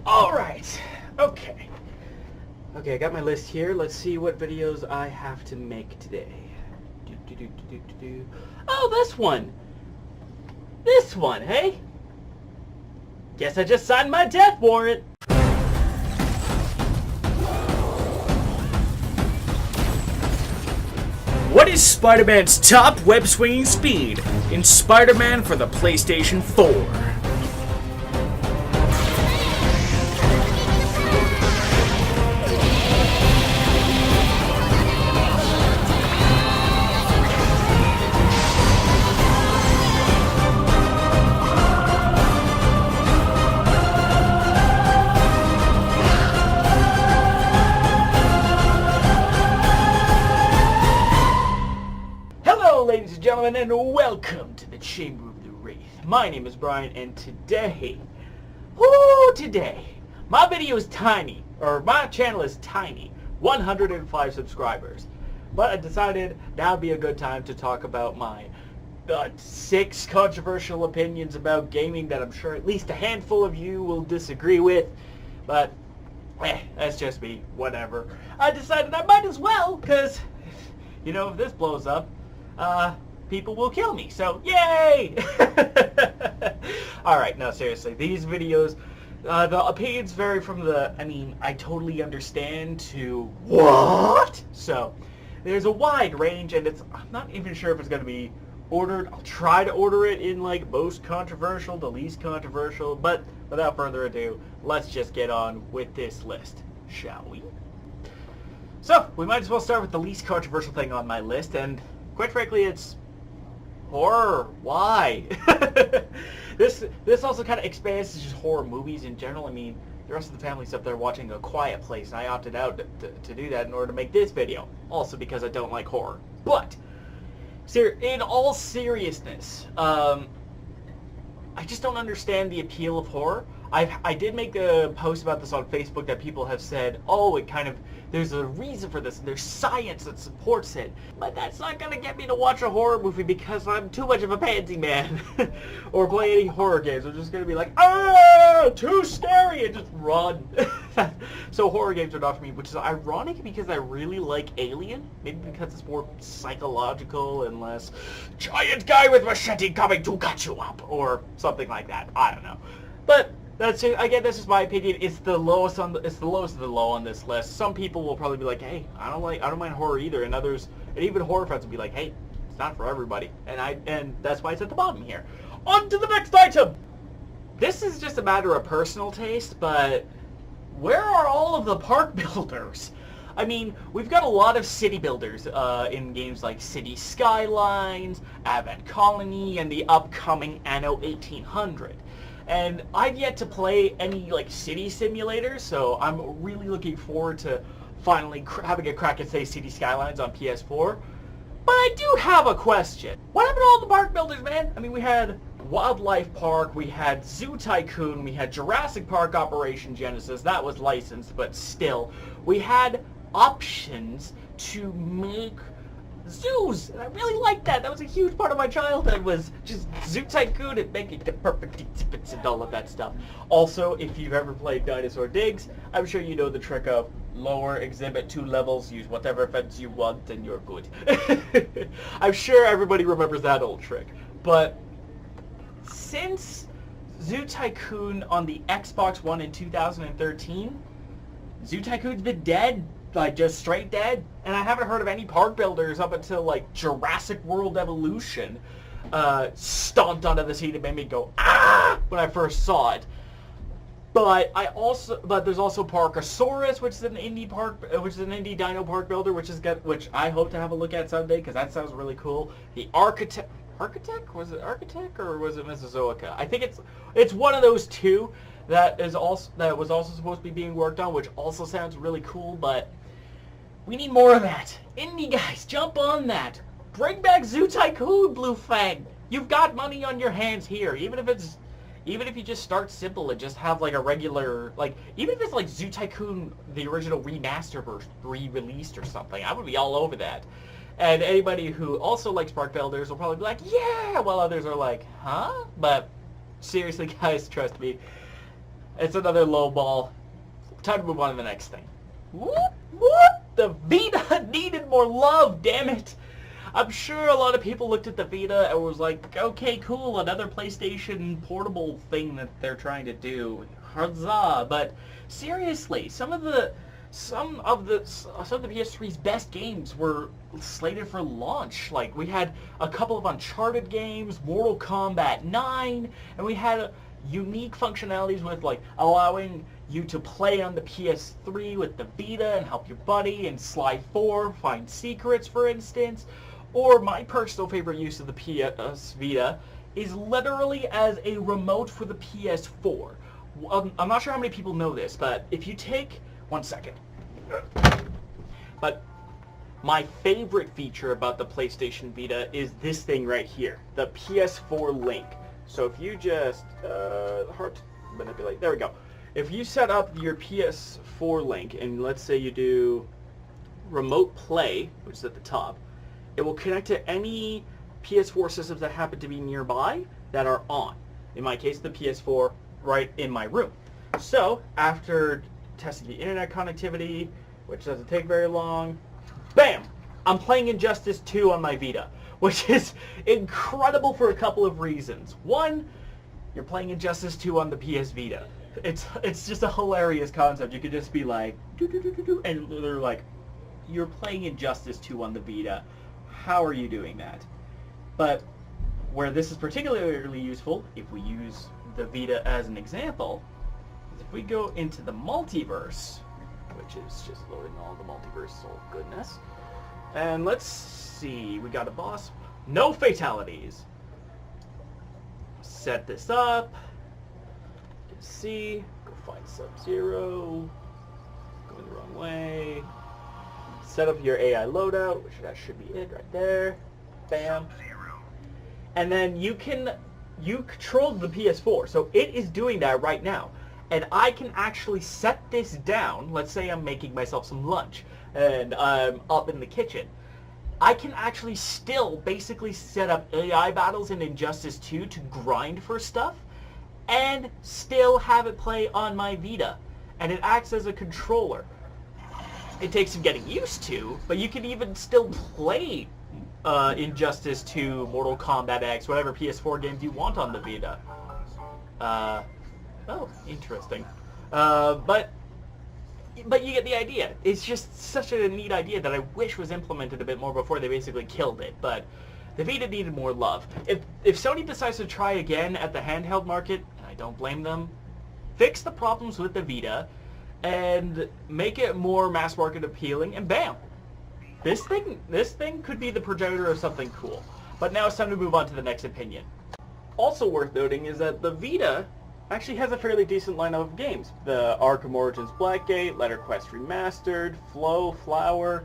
Alright, okay. Okay, I got my list here. Let's see what videos I have to make today. Oh, this one! This one, hey? Guess I just signed my death warrant! What is Spider-Man's top web-swinging speed in Spider-Man for the PlayStation 4? Ladies and gentlemen, and welcome to the Chamber of the Wraith. My name is Brian, and today, my video is tiny, or my channel is tiny, 105 subscribers. But I decided now would be a good time to talk about my 6 controversial opinions about gaming that I'm sure at least a handful of you will disagree with, but that's just me, whatever. I decided I might as well, because, you know, if this blows up, people will kill me, so yay! Alright, no, seriously, these videos, the opinions vary from I totally understand to what? So, there's a wide range, and I'm not even sure if it's going to be ordered. I'll try to order it in, like, most controversial to least controversial, but without further ado, let's just get on with this list, shall we? So, we might as well start with the least controversial thing on my list, and quite frankly, it's horror. Why? This also kind of expands to just horror movies in general. I mean, the rest of the family's up there watching A Quiet Place, and I opted out to do that in order to make this video. Also because I don't like horror. But, in all seriousness, I just don't understand the appeal of horror. I did make a post about this on Facebook that people have said, oh, there's a reason for this, and there's science that supports it. But that's not going to get me to watch a horror movie because I'm too much of a pansy man. Or play any horror games. I'm just going to be like, ah, too scary, and just run. So horror games are not for me, which is ironic because I really like Alien. Maybe because it's more psychological and less giant guy with machete coming to cut you up, or something like that. I don't know. But that's it. Again, this is my opinion. It's the lowest of the low on this list. Some people will probably be like, "Hey, I don't mind horror either," and others, and even horror fans will be like, "Hey, it's not for everybody." And that's why it's at the bottom here. On to the next item. This is just a matter of personal taste, but where are all of the park builders? I mean, we've got a lot of city builders in games like City Skylines, Avant Colony, and the upcoming Anno 1800. And I've yet to play any, city simulators, so I'm really looking forward to finally having a crack at, say, City Skylines on PS4. But I do have a question. What happened to all the park builders, man? I mean, we had Wildlife Park, we had Zoo Tycoon, we had Jurassic Park Operation Genesis. That was licensed, but still. We had options to make zoos, and I really liked that. That was a huge part of my childhood, was just Zoo Tycoon and making the perfect exhibits and all of that stuff. Also, if you've ever played Dinosaur Digs, I'm sure you know the trick of lower exhibit 2 levels, use whatever effects you want, and you're good. I'm sure everybody remembers that old trick. But since Zoo Tycoon on the Xbox One in 2013, Zoo Tycoon's been dead. Just straight dead, and I haven't heard of any park builders up until Jurassic World Evolution stomped onto the scene and made me go ah when I first saw it. But there's also Parkosaurus, which is an indie dino park builder, which I hope to have a look at someday because that sounds really cool. The Architect, was it Architect or was it Mesozoica? I think it's one of those two that was also supposed to be being worked on, which also sounds really cool, but we need more of that. Indie guys, jump on that. Bring back Zoo Tycoon, Blue Fang. You've got money on your hands here. Even if you just start simple and just have a regular, even if it's Zoo Tycoon, the original remaster version, re-released or something, I would be all over that. And anybody who also likes park builders will probably be like, yeah, while others are like, huh? But seriously, guys, trust me. It's another low ball. Time to move on to the next thing. Whoop! The Vita needed more love, damn it! I'm sure a lot of people looked at the Vita and was like, okay, cool, another PlayStation portable thing that they're trying to do. Huzzah! But seriously, some of the PS3's best games were slated for launch. Like, we had a couple of Uncharted games, Mortal Kombat 9, and we had unique functionalities with, like, allowing you to play on the PS3 with the Vita and help your buddy in Sly 4 find secrets, for instance. Or my personal favorite use of the PS Vita is literally as a remote for the PS4. I'm not sure how many people know this, but if you take... One second. But my favorite feature about the PlayStation Vita is this thing right here, the PS4 Link. So if you just... hard to manipulate. There we go. If you set up your PS4 Link, and let's say you do Remote Play, which is at the top, it will connect to any PS4 systems that happen to be nearby that are on. In my case, the PS4 right in my room. So, after testing the internet connectivity, which doesn't take very long, bam! I'm playing Injustice 2 on my Vita, which is incredible for a couple of reasons. One, you're playing Injustice 2 on the PS Vita. It's just a hilarious concept. You could just be like, and they're like, you're playing Injustice 2 on the Vita. How are you doing that? But where this is particularly useful, if we use the Vita as an example, is if we go into the multiverse, which is just loading all the multiversal goodness, and let's see, we got a boss, no fatalities. Set this up, see, go find Sub-Zero, going the wrong way. Set up your AI loadout, which that should be it right there. Bam. And then you control the PS4, so it is doing that right now. And I can actually set this down. Let's say I'm making myself some lunch and I'm up in the kitchen. I can actually still basically set up AI battles in Injustice 2 to grind for stuff and still have it play on my Vita. And it acts as a controller. It takes some getting used to, but you can even still play Injustice 2, Mortal Kombat X, whatever PS4 games you want on the Vita. Oh, interesting. But you get the idea. It's just such a neat idea that I wish was implemented a bit more before they basically killed it. But the Vita needed more love. If Sony decides to try again at the handheld market, and I don't blame them, fix the problems with the Vita, and make it more mass market appealing, and bam! This thing could be the progenitor of something cool. But now it's time to move on to the next opinion. Also worth noting is that the Vita actually has a fairly decent lineup of games. The Arkham Origins Blackgate, Letter Quest Remastered, Flow, Flower,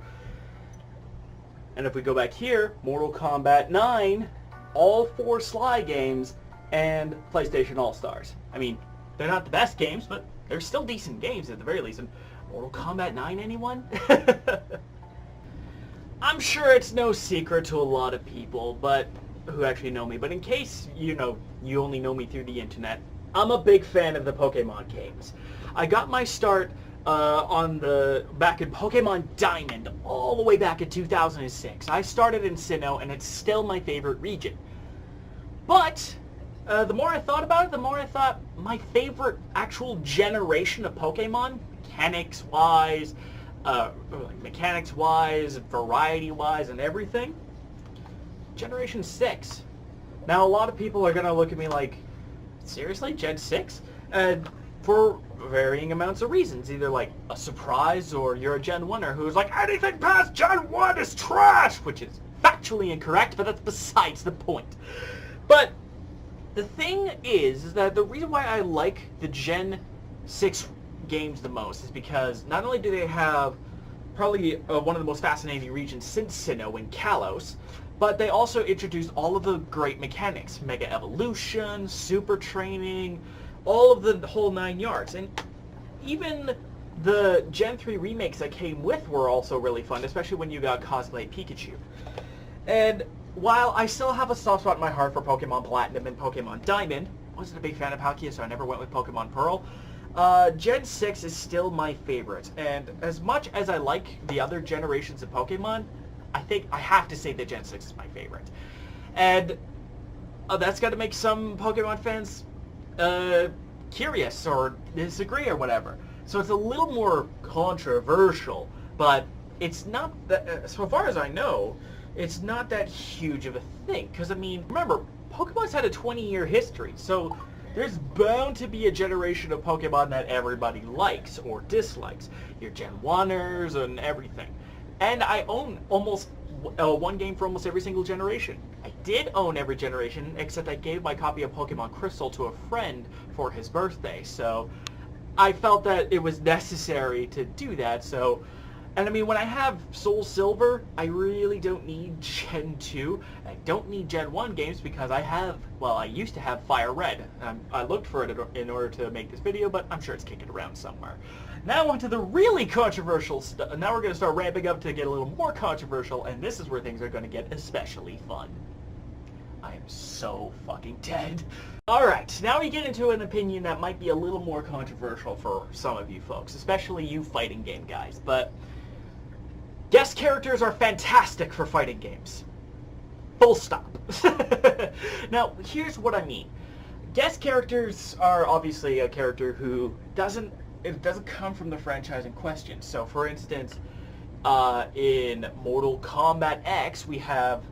and if we go back here, Mortal Kombat 9, all 4 Sly games, and PlayStation All-Stars. I mean, they're not the best games, but they're still decent games at the very least. And Mortal Kombat 9, anyone? I'm sure it's no secret to a lot of people, but who actually know me. But in case, you only know me through the internet, I'm a big fan of the Pokemon games. I got my start back in Pokemon Diamond all the way back in 2006. I started in Sinnoh, and it's still my favorite region. But the more I thought about it, the more I thought my favorite actual generation of Pokemon, mechanics-wise, variety-wise, and everything, Generation 6. Now, a lot of people are going to look at me like, seriously, Gen 6? For varying amounts of reasons. Either like a surprise, or you're a Gen 1er who's like, anything past Gen 1 is trash! Which is factually incorrect, but that's besides the point. But the thing is that the reason why I like the Gen 6 games the most is because not only do they have probably one of the most fascinating regions since Sinnoh in Kalos, but they also introduced all of the great mechanics. Mega Evolution, Super Training, all of the whole 9 yards. And even the Gen 3 remakes that came with were also really fun, especially when you got Cosplay Pikachu. And while I still have a soft spot in my heart for Pokemon Platinum and Pokemon Diamond, I wasn't a big fan of Palkia, so I never went with Pokemon Pearl. Gen 6 is still my favorite, and as much as I like the other generations of Pokemon, I think I have to say that Gen 6 is my favorite. And that's got to make some Pokemon fans curious or disagree or whatever. So it's a little more controversial, but it's not that, so far as I know, it's not that huge of a thing. Because, I mean, remember, Pokemon's had a 20-year history, so there's bound to be a generation of Pokemon that everybody likes or dislikes. Your Gen 1ers and everything. And I own almost one game for almost every single generation. I did own every generation, except I gave my copy of Pokemon Crystal to a friend for his birthday, so I felt that it was necessary to do that, so... And I mean, when I have Soul Silver, I really don't need Gen 2. I don't need Gen 1 games because I have, well, I used to have Fire Red. I looked for it in order to make this video, but I'm sure it's kicking around somewhere. Now on to the really controversial stuff. Now we're going to start ramping up to get a little more controversial, and this is where things are going to get especially fun. I am so fucking dead. Alright, now we get into an opinion that might be a little more controversial for some of you folks, especially you fighting game guys, but guest characters are fantastic for fighting games. Full stop. Now, here's what I mean. Guest characters are obviously a character who doesn't come from the franchise in question. So, for instance, in Mortal Kombat X, we have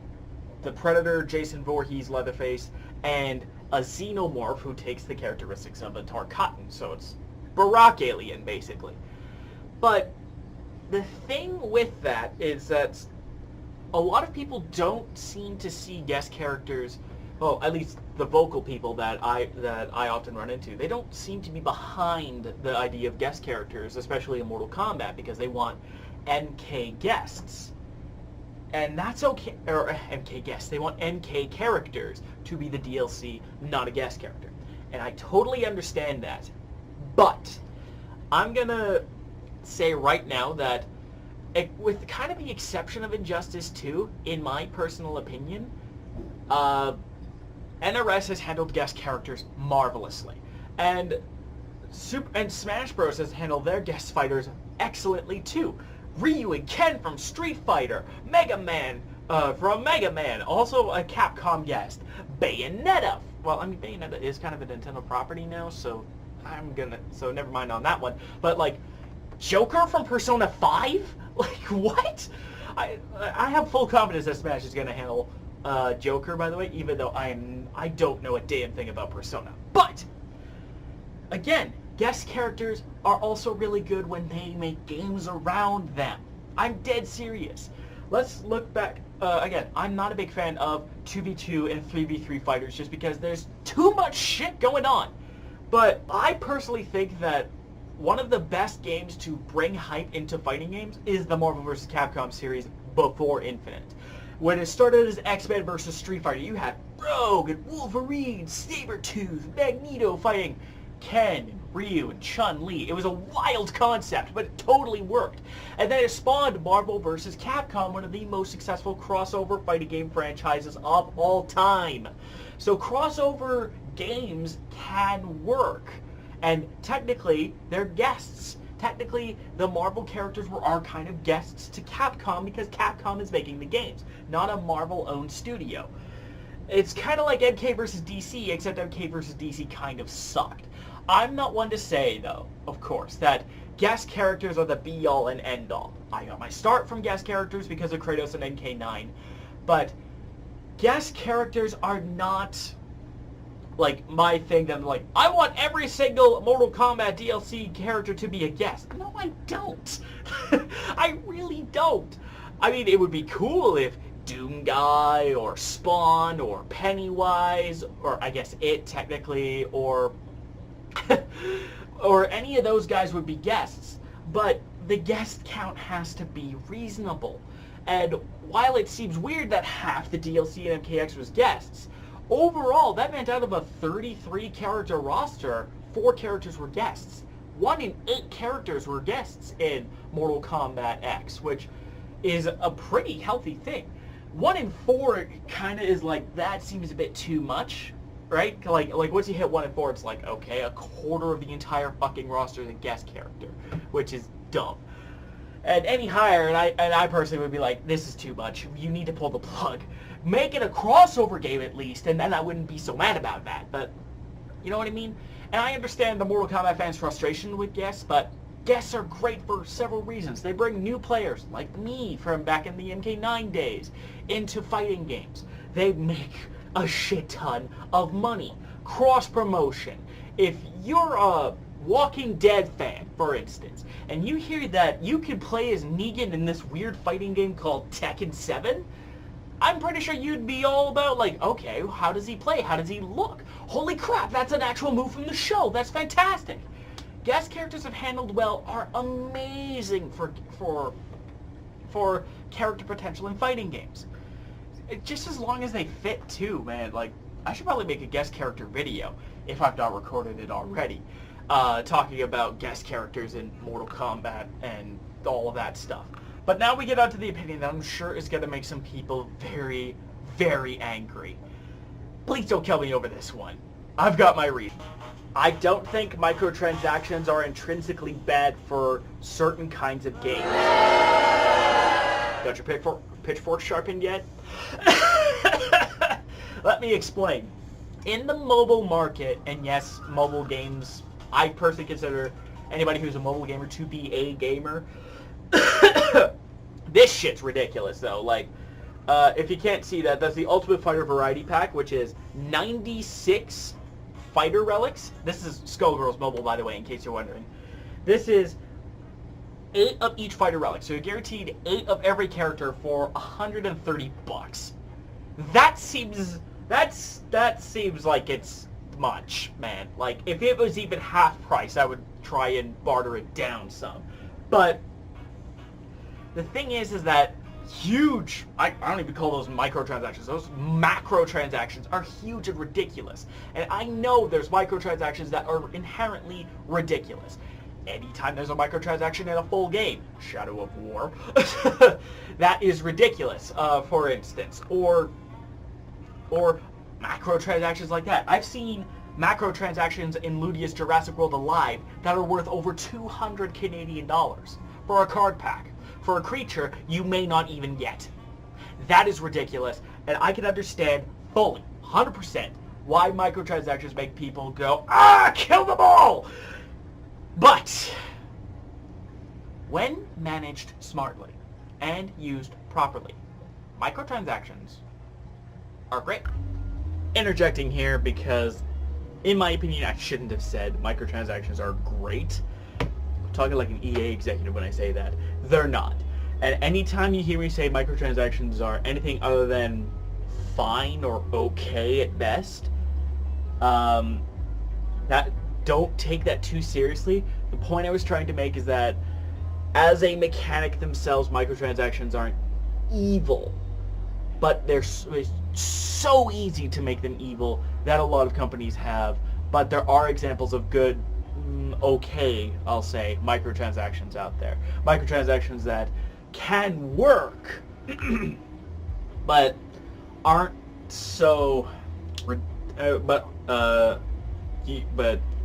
the Predator, Jason Voorhees, Leatherface, and a Xenomorph who takes the characteristics of a Tarkatan. So it's Barack Alien, basically. But the thing with that is that a lot of people don't seem to see guest characters, well, at least the vocal people that I often run into, they don't seem to be behind the idea of guest characters, especially in Mortal Kombat, because they want NK guests. And that's okay, or MK guests. They want NK characters to be the DLC, not a guest character. And I totally understand that. But I'm gonna say right now that, with kind of the exception of Injustice 2, in my personal opinion, NRS has handled guest characters marvelously. And Smash Bros. Has handled their guest fighters excellently too. Ryu and Ken from Street Fighter, Mega Man from Mega Man, also a Capcom guest, Bayonetta. Well, I mean, Bayonetta is kind of a Nintendo property now, so so never mind on that one. But like, Joker from Persona 5? Like, what? I have full confidence that Smash is gonna handle Joker, by the way, even though I don't know a damn thing about Persona. But again, guest characters are also really good when they make games around them. I'm dead serious. Let's look back. Again, I'm not a big fan of 2v2 and 3v3 fighters just because there's too much shit going on. But I personally think that one of the best games to bring hype into fighting games is the Marvel vs. Capcom series before Infinite. When it started as X-Men vs. Street Fighter, you had Rogue and Wolverine, Sabretooth, Magneto fighting Ken, Ryu, and Chun-Li. It was a wild concept, but it totally worked. And then it spawned Marvel vs. Capcom, one of the most successful crossover fighting game franchises of all time. So crossover games can work. And technically, they're guests. Technically, the Marvel characters are kind of guests to Capcom because Capcom is making the games, not a Marvel-owned studio. It's kind of like MK vs. DC, except MK vs. DC kind of sucked. I'm not one to say, though, of course, that guest characters are the be-all and end-all. I got my start from guest characters because of Kratos and NK9, but guest characters are not, like, my thing that I'm like, I want every single Mortal Kombat DLC character to be a guest. No, I don't. I really don't. I mean, it would be cool if Doomguy or Spawn or Pennywise, or I guess It technically, or or any of those guys would be guests, but the guest count has to be reasonable. And while it seems weird that half the DLC in MKX was guests, overall that meant out of a 33 character roster, 4 characters were guests. 1 in 8 characters were guests in Mortal Kombat X, which is a pretty healthy thing. 1 in 4 kind of is like, that seems a bit too much, right? Like once you hit 1 and 4, it's like, okay, a quarter of the entire fucking roster is a guest character, which is dumb. And any higher, and I personally would be like, this is too much. You need to pull the plug. Make it a crossover game at least, and then I wouldn't be so mad about that. But you know what I mean? And I understand the Mortal Kombat fans' frustration with guests, but guests are great for several reasons. They bring new players, like me from back in the MK9 days, into fighting games. They make a shit ton of money. Cross-promotion. If you're a Walking Dead fan, for instance, and you hear that you can play as Negan in this weird fighting game called Tekken 7, I'm pretty sure you'd be all about, like, okay, how does he play? How does he look? Holy crap, that's an actual move from the show. That's fantastic. Guest characters, if handled well, are amazing for character potential in fighting games. Just as long as they fit, too, man. Like, I should probably make a guest character video, if I've not recorded it already, talking about guest characters in Mortal Kombat and all of that stuff. But now we get on to the opinion that I'm sure is going to make some people very, very angry. Please don't kill me over this one. I've got my reason. I don't think microtransactions are intrinsically bad for certain kinds of games. Got your pitchfork sharpened yet? Let me explain. In the mobile market, and yes, mobile games, I personally consider anybody who's a mobile gamer to be a gamer. This shit's ridiculous, though. Like, if you can't see that, that's the Ultimate Fighter Variety Pack, which is 96 fighter relics. This is Skullgirls Mobile, by the way, in case you're wondering. This is 8 of each fighter relic, so you're guaranteed 8 of every character for $130. That seems like it's much, man. Like, if it was even half price, I would try and barter it down some. But the thing is that huge, I don't even call those microtransactions, those macro transactions are huge and ridiculous. And I know there's microtransactions that are inherently ridiculous. Anytime there's a microtransaction in a full game, Shadow of War, that is ridiculous, for instance. Or macro transactions like that. I've seen macro transactions in Ludia's Jurassic World Alive that are worth over 200 Canadian dollars for a card pack, for a creature you may not even get. That is ridiculous, and I can understand fully, 100%, why microtransactions make people go, kill them all! But when managed smartly and used properly, microtransactions are great. Interjecting here because, in my opinion, I shouldn't have said microtransactions are great. I'm talking like an EA executive when I say that. They're not. And anytime you hear me say microtransactions are anything other than fine or okay at best, don't take that too seriously. The point I was trying to make is that as a mechanic themselves, microtransactions aren't evil, but it's so easy to make them evil that a lot of companies have. But there are examples of good, okay, I'll say, microtransactions out there. Microtransactions that can work, but aren't so, but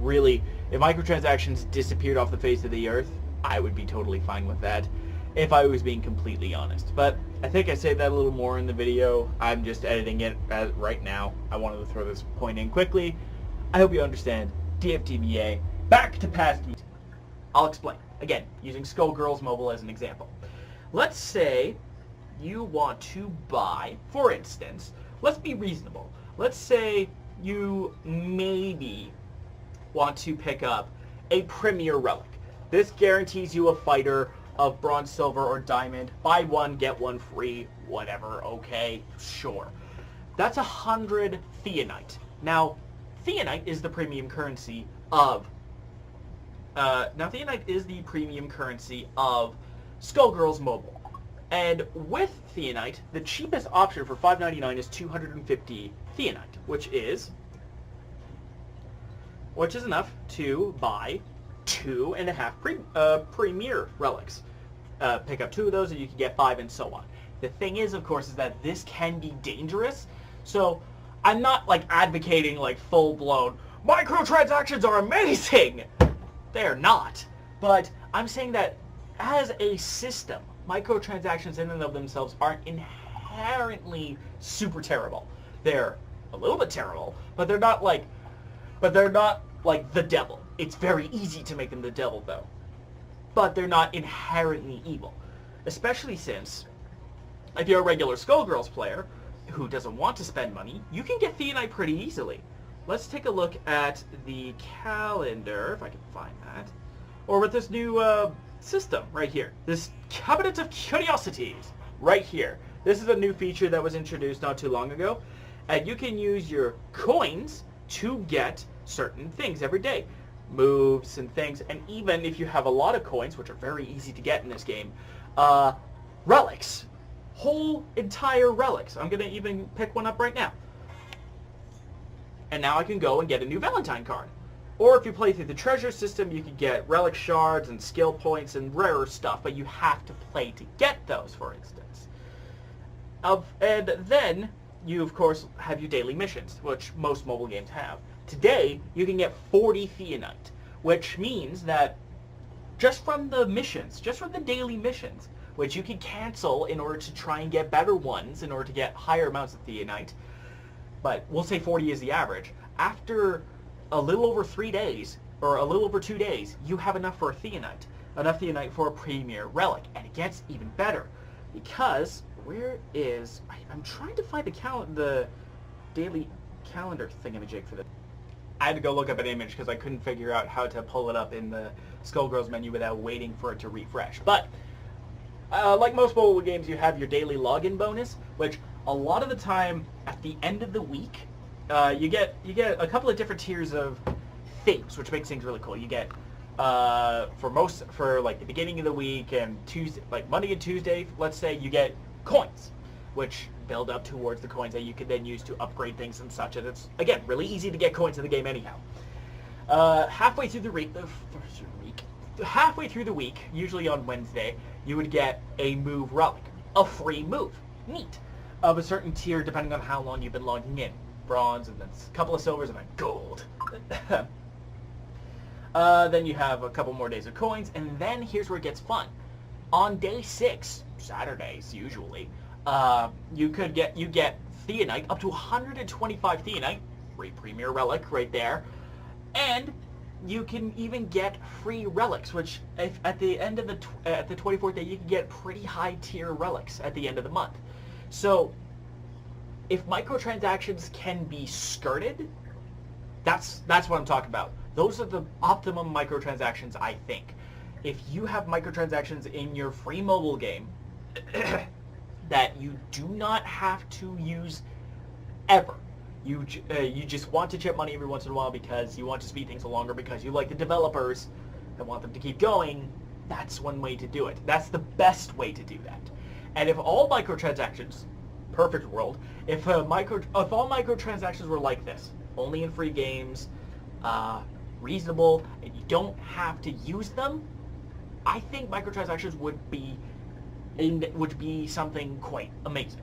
really, if microtransactions disappeared off the face of the earth, I would be totally fine with that, if I was being completely honest. But I think I said that a little more in the video. I'm just editing it right now. I wanted to throw this point in quickly. I hope you understand. DFTBA, back to past. I'll explain. Again, using Skullgirls Mobile as an example. Let's say you want to buy, for instance, let's be reasonable. Let's say you maybe want to pick up a Premier Relic. This guarantees you a fighter of bronze, silver, or diamond. Buy one, get one free, whatever, okay, sure. That's 100 Theonite. Now, Theonite is the premium currency of Skullgirls Mobile. And with Theonite, the cheapest option for $5.99 is 250 Theonite, which is enough to buy 2.5 Premier Relics. Pick up 2 of those and you can get 5 and so on. The thing is, of course, is that this can be dangerous. So I'm not like advocating like full-blown microtransactions are amazing. They're not. But I'm saying that as a system, microtransactions in and of themselves aren't inherently super terrible. They're a little bit terrible, but they're not like the devil. It's very easy to make them the devil though. But they're not inherently evil. Especially since if you're a regular Skullgirls player who doesn't want to spend money, you can get Theonite pretty easily. Let's take a look at the calendar, if I can find that. Or with this new system right here. This Cabinet of Curiosities right here. This is a new feature that was introduced not too long ago. And you can use your coins to get certain things every day. Moves and things. And even if you have a lot of coins, which are very easy to get in this game, relics. Whole entire relics. I'm going to even pick one up right now. And now I can go and get a new Valentine card. Or if you play through the treasure system, you can get relic shards and skill points and rarer stuff, but you have to play to get those, for instance. And then you, of course, have your daily missions, which most mobile games have. Today, you can get 40 Theonite, which means that just from the missions, just from the daily missions, which you can cancel in order to try and get better ones, in order to get higher amounts of Theonite, but we'll say 40 is the average. After a little over 3 days, or a little over 2 days, you have enough for a Theonite. Enough Theonite for a premier relic. And it gets even better. Because, where is... I'm trying to find the daily calendar thingamajig for this. I had to go look up an image because I couldn't figure out how to pull it up in the Skullgirls menu without waiting for it to refresh. But, like most mobile games, you have your daily login bonus, which a lot of the time, at the end of the week, you get a couple of different tiers of things, which makes things really cool. You get for like the beginning of the week and Tuesday, like Monday and Tuesday, let's say, you get coins, which build up towards the coins that you can then use to upgrade things and such. And it's again really easy to get coins in the game anyhow. Halfway through the week, usually on Wednesday, you would get a move relic, a free move, neat, of a certain tier depending on how long you've been logging in. Bronze, and then a couple of silvers, and then gold. Then you have a couple more days of coins, and then here's where it gets fun. On day 6, Saturdays usually, you get Theonite, up to 125 Theonite, free premier relic right there, and you can even get free relics, which if at the end of the 24th day, you can get pretty high tier relics at the end of the month. So if microtransactions can be skirted, that's what I'm talking about. Those are the optimum microtransactions, I think. If you have microtransactions in your free mobile game that you do not have to use ever, you just want to chip money every once in a while because you want to speed things along or because you like the developers and want them to keep going, that's one way to do it. That's the best way to do that. And if all microtransactions, perfect world, if all microtransactions were like this, only in free games, reasonable, and you don't have to use them, I think microtransactions would be something quite amazing,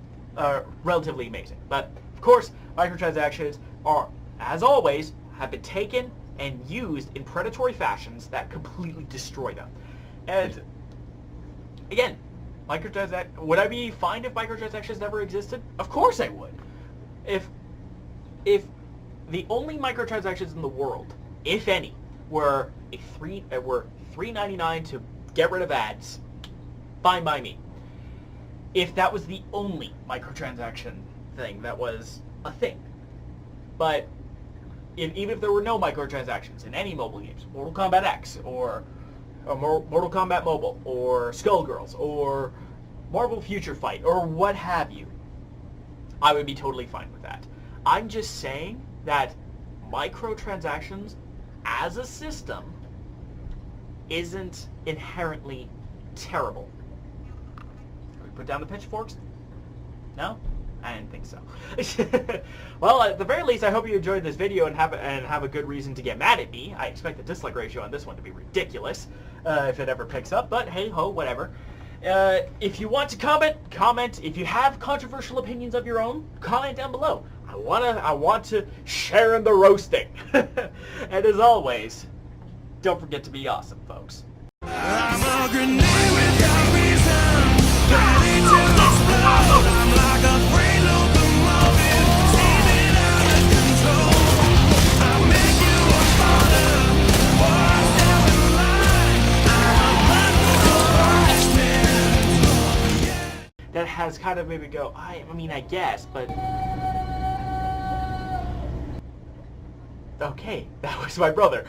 relatively amazing. But of course, microtransactions are, as always, have been taken and used in predatory fashions that completely destroy them. And again, would I be fine if microtransactions never existed? Of course I would. If the only microtransactions in the world, if any, were $3.99 to get rid of ads, fine by me. If that was the only microtransaction thing that was a thing. But even if there were no microtransactions in any mobile games, Mortal Kombat X, or Mortal Kombat Mobile, or Skullgirls, or Marvel Future Fight, or what have you, I would be totally fine with that. I'm just saying that microtransactions as a system isn't inherently terrible. Can we put down the pitchforks? No? I didn't think so. Well, at the very least, I hope you enjoyed this video and have a good reason to get mad at me. I expect the dislike ratio on this one to be ridiculous if it ever picks up, but hey ho, whatever. If you want to comment. If you have controversial opinions of your own, comment down below. I want to share in the roasting. And as always, don't forget to be awesome, folks. I'm a grenade without reason, ready to explode. I'm like a brain locomotive, steaming out of control. I make you a father, or step in line. I'm a bundle. That has kind of made me go, I mean, I guess, but... Okay, that was my brother.